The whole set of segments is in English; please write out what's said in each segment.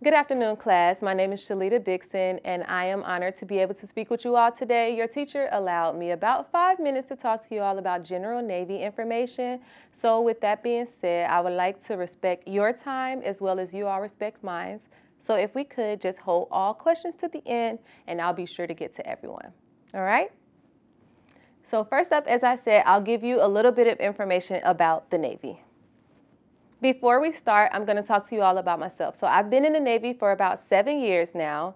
Good afternoon, class. My name is Shalita Dixon, and I am honored to be able to speak with you all today. Your teacher allowed me about 5 minutes to talk to you all about general Navy information. So with that being said, I would like to respect your time as well as you all respect mine. So if we could just hold all questions to the end, and I'll be sure to get to everyone. All right? So first up, as I said, I'll give you a little bit of information about the Navy. Before we start, I'm going to talk to you all about myself. So I've been in the Navy for about 7 years now.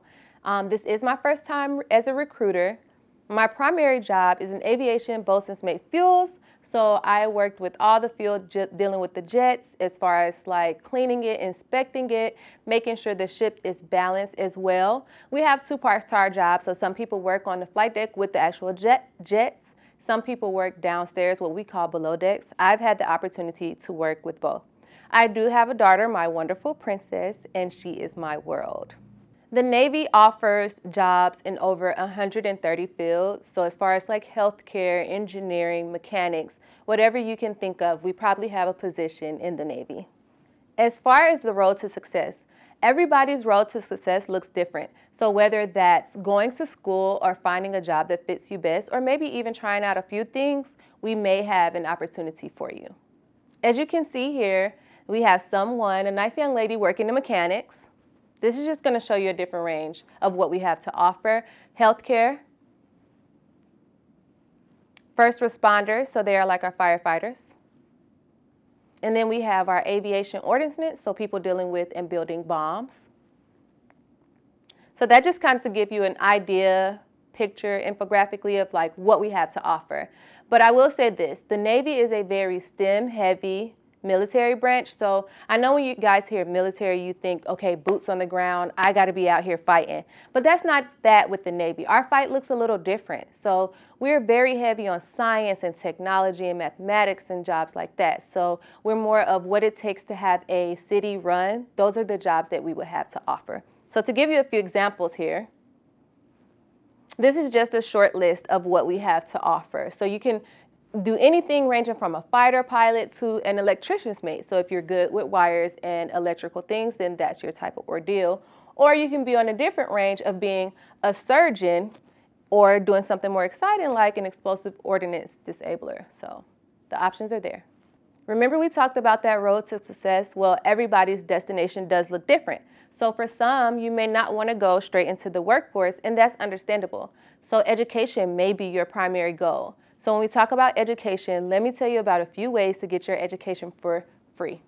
This is my first time as a recruiter. My primary job is in aviation bosun's mate fuels. So I worked with all the field dealing with the jets as far as like cleaning it, inspecting it, making sure the ship is balanced as well. We have two parts to our job. So some people work on the flight deck with the actual jets. Some people work downstairs, what we call below decks. I've had the opportunity to work with both. I do have a daughter, my wonderful princess, and she is my world. The Navy offers jobs in over 130 fields. So as far as like healthcare, engineering, mechanics, whatever you can think of, we probably have a position in the Navy. As far as the road to success, everybody's road to success looks different. So whether that's going to school or finding a job that fits you best, or maybe even trying out a few things, we may have an opportunity for you. As you can see here, we have a nice young lady working in mechanics. This is just going to show you a different range of what we have to offer. Healthcare, first responders, so they are like our firefighters. And then we have our aviation ordnance, so people dealing with and building bombs. So that just kind of to give you an idea, picture, infographically of like what we have to offer. But I will say this, the Navy is a very STEM-heavy military branch. So I know when you guys hear military, you think, okay, boots on the ground, I got to be out here fighting. But that's not that with the Navy. Our fight looks a little different. So we're very heavy on science and technology and mathematics and jobs like that. So we're more of what it takes to have a city run. Those are the jobs that we would have to offer. So to give you a few examples here, this is just a short list of what we have to offer. So you can do anything ranging from a fighter pilot to an electrician's mate. So if you're good with wires and electrical things, then that's your type of ordeal. Or you can be on a different range of being a surgeon or doing something more exciting like an explosive ordnance disabler. So the options are there. Remember we talked about that road to success? Well, everybody's destination does look different. So for some, you may not want to go straight into the workforce, and that's understandable. So education may be your primary goal. So when we talk about education, let me tell you about a few ways to get your education for free.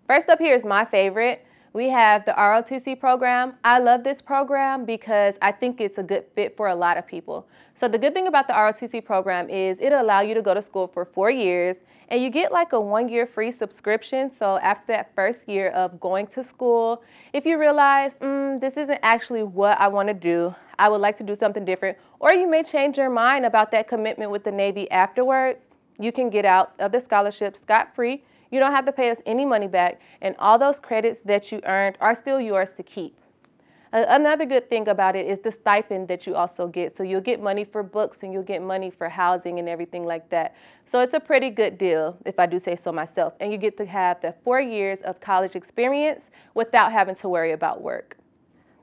First up here is my favorite. We have the ROTC program. I love this program because I think it's a good fit for a lot of people. So the good thing about the ROTC program is it'll allow you to go to school for 4 years and you get like a 1-year free subscription. So after that first year of going to school, if you realize, this isn't actually what I want to do, I would like to do something different, or you may change your mind about that commitment with the Navy afterwards, you can get out of the scholarship scot-free. You don't have to pay us any money back, and all those credits that you earned are still yours to keep. Another good thing about it is the stipend that you also get. So you'll get money for books and you'll get money for housing and everything like that. So it's a pretty good deal, if I do say so myself. And you get to have the 4 years of college experience without having to worry about work.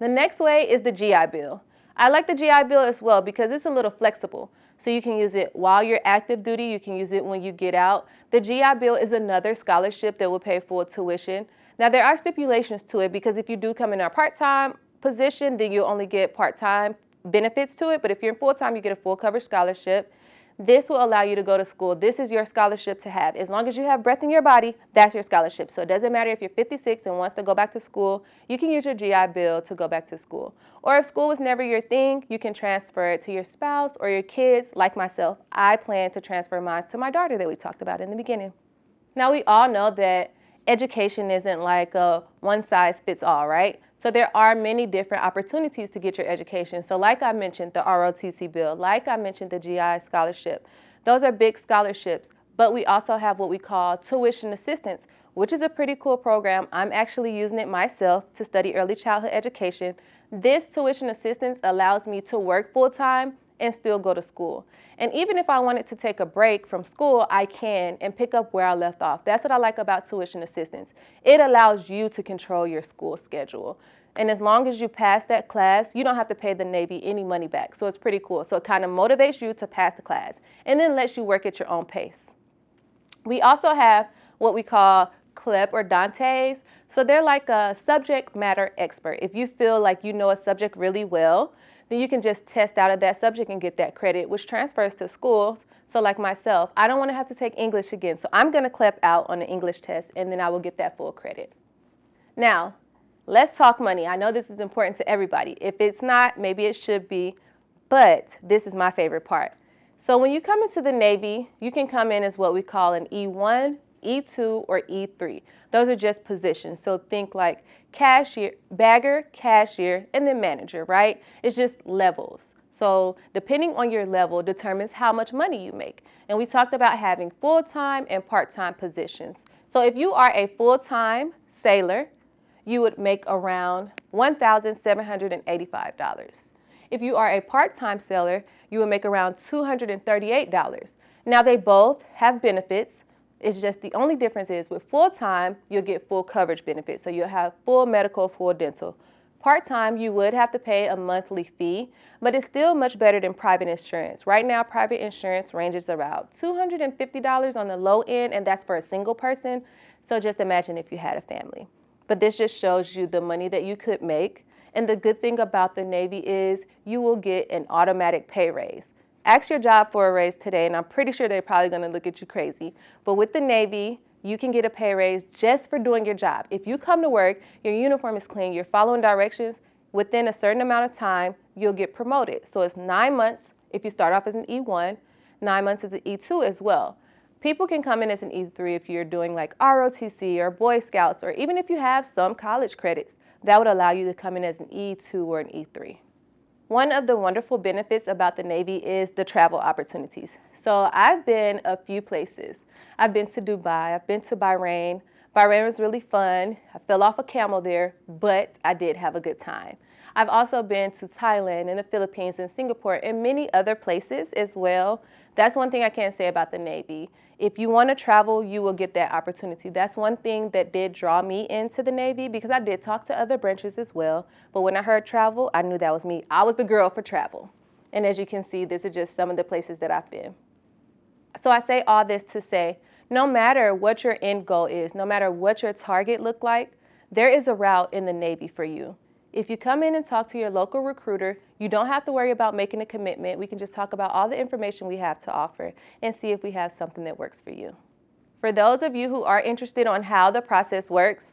The next way is the GI Bill. I like the GI Bill as well because it's a little flexible. So you can use it while you're active duty, you can use it when you get out. The GI Bill is another scholarship that will pay full tuition. Now there are stipulations to it because if you do come in our part-time position, then you only get part-time benefits to it. But if you're in full-time, you get a full coverage scholarship. This will allow you to go to school. This is your scholarship to have. As long as you have breath in your body, that's your scholarship. So it doesn't matter if you're 56 and wants to go back to school, you can use your GI Bill to go back to school. Or if school was never your thing, you can transfer it to your spouse or your kids, like myself. I plan to transfer mine to my daughter that we talked about in the beginning. Now we all know that education isn't like a one-size-fits-all, right? So there are many different opportunities to get your education. So like I mentioned, the ROTC bill, like I mentioned, the GI scholarship, those are big scholarships. But we also have what we call tuition assistance, which is a pretty cool program. I'm actually using it myself to study early childhood education. This tuition assistance allows me to work full-time and still go to school. And even if I wanted to take a break from school, I can and pick up where I left off. That's what I like about tuition assistance. It allows you to control your school schedule. And as long as you pass that class, you don't have to pay the Navy any money back. So it's pretty cool. So it kind of motivates you to pass the class and then lets you work at your own pace. We also have what we call CLEP or Dantes. So they're like a subject matter expert. If you feel like you know a subject really well, then you can just test out of that subject and get that credit, which transfers to schools. So like myself, I don't want to have to take English again. So I'm going to CLEP out on the English test, and then I will get that full credit. Now, let's talk money. I know this is important to everybody. If it's not, maybe it should be, but this is my favorite part. So when you come into the Navy, you can come in as what we call an E1, E2, or E3. Those are just positions. So think like cashier, bagger, cashier, and then manager, right? It's just levels. So depending on your level determines how much money you make. And we talked about having full-time and part-time positions. So if you are a full-time sailor, you would make around $1,785. If you are a part-time sailor, you would make around $238. Now they both have benefits. It's just the only difference is with full-time, you'll get full coverage benefits. So you'll have full medical, full dental. Part-time, you would have to pay a monthly fee, but it's still much better than private insurance. Right now, private insurance ranges about $250 on the low end, and that's for a single person. So just imagine if you had a family. But this just shows you the money that you could make. And the good thing about the Navy is you will get an automatic pay raise. Ask your job for a raise today, and I'm pretty sure they're probably going to look at you crazy. But with the Navy, you can get a pay raise just for doing your job. If you come to work, your uniform is clean, you're following directions, within a certain amount of time, you'll get promoted. So it's 9 months if you start off as an E1, 9 months as an E2 as well. People can come in as an E3 if you're doing like ROTC or Boy Scouts, or even if you have some college credits, that would allow you to come in as an E2 or an E3. One of the wonderful benefits about the Navy is the travel opportunities. So I've been a few places. I've been to Dubai, I've been to Bahrain. Bahrain was really fun. I fell off a camel there, but I did have a good time. I've also been to Thailand and the Philippines and Singapore and many other places as well. That's one thing I can say about the Navy. If you want to travel, you will get that opportunity. That's one thing that did draw me into the Navy, because I did talk to other branches as well. But when I heard travel, I knew that was me. I was the girl for travel. And as you can see, this is just some of the places that I've been. So I say all this to say, no matter what your end goal is, no matter what your target look like, there is a route in the Navy for you. If you come in and talk to your local recruiter, you don't have to worry about making a commitment. We can just talk about all the information we have to offer and see if we have something that works for you. For those of you who are interested on how the process works,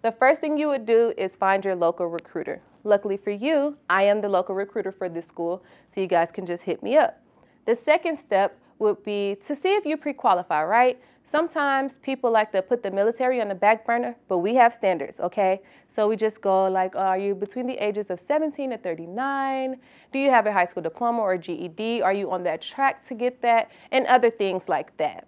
the first thing you would do is find your local recruiter. Luckily for you, I am the local recruiter for this school, so you guys can just hit me up. The second step would be to see if you pre-qualify, right? Sometimes people like to put the military on the back burner, but we have standards, okay? So we just go like, are you between the ages of 17 to 39? Do you have a high school diploma or GED? Are you on that track to get that? And other things like that.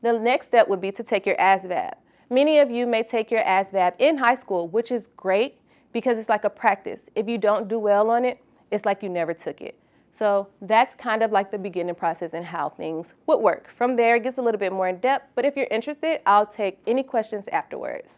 The next step would be to take your ASVAB. Many of you may take your ASVAB in high school, which is great because it's like a practice. If you don't do well on it, it's like you never took it. So that's kind of like the beginning process and how things would work. From there, it gets a little bit more in depth, but if you're interested, I'll take any questions afterwards.